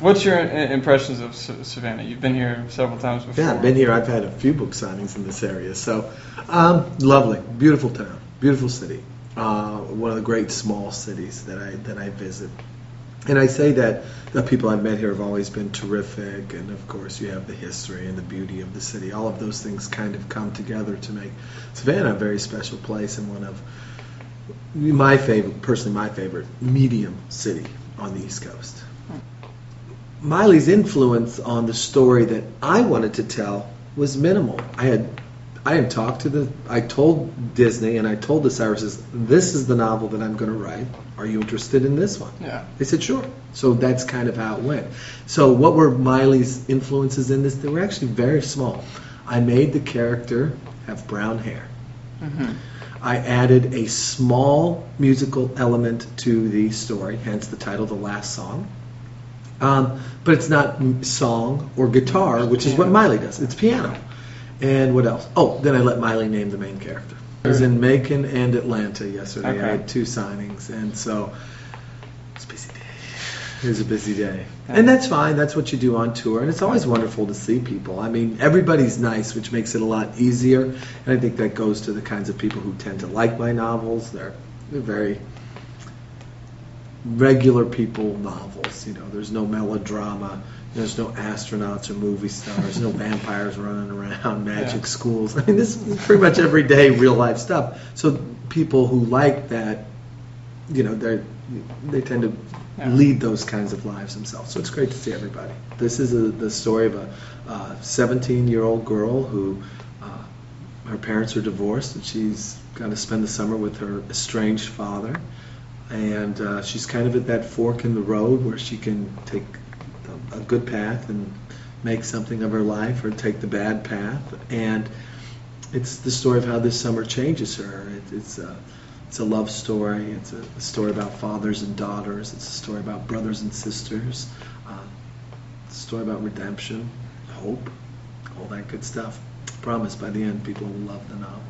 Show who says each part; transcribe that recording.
Speaker 1: What's your impressions of Savannah? You've been here several times before.
Speaker 2: Yeah, I've been here. I've had a few book signings in this area. So, lovely, beautiful town, beautiful city. One of the great small cities that I visit. And I say that the people I've met here have always been terrific, and of course you have the history and the beauty of the city. All of those things kind of come together to make Savannah a very special place and one of my favorite medium city on the East Coast. Miley's influence on the story that I wanted to tell was minimal. I told Disney and I told the Cyruses, this is the novel that I'm going to write. Are you interested in this one?
Speaker 1: Yeah.
Speaker 2: They said, sure. So that's kind of how it went. So what were Miley's influences in this? They were actually very small. I made the character have brown hair.
Speaker 1: Mm-hmm.
Speaker 2: I added a small musical element to the story, hence the title, The Last Song. But it's not song or guitar, which is what Miley does. It's piano. And what else? Oh, then I let Miley name the main character. I was in Macon and Atlanta yesterday.
Speaker 1: Okay.
Speaker 2: I had 2 signings, and so it's a busy day. It was a busy day. And that's fine. That's what you do on tour. And it's always wonderful to see people. I mean, everybody's nice, which makes it a lot easier. And I think that goes to the kinds of people who tend to like my novels. They're very regular people novels. You know, there's no melodrama. There's no astronauts or movie stars, no vampires running around, magic schools. I mean, this is pretty much everyday real life stuff. So people who like that, you know, they tend to lead those kinds of lives themselves. So it's great to see everybody. This is the story of a 17-year-old girl who her parents are divorced, and she's got to spend the summer with her estranged father. And she's kind of at that fork in the road where she can take a good path and make something of her life, or take the bad path. And it's the story of how this summer changes her. It's a love story. It's a story about fathers and daughters. It's a story about brothers and sisters. It's a story about redemption, hope, all that good stuff. I promise by the end people will love the novel.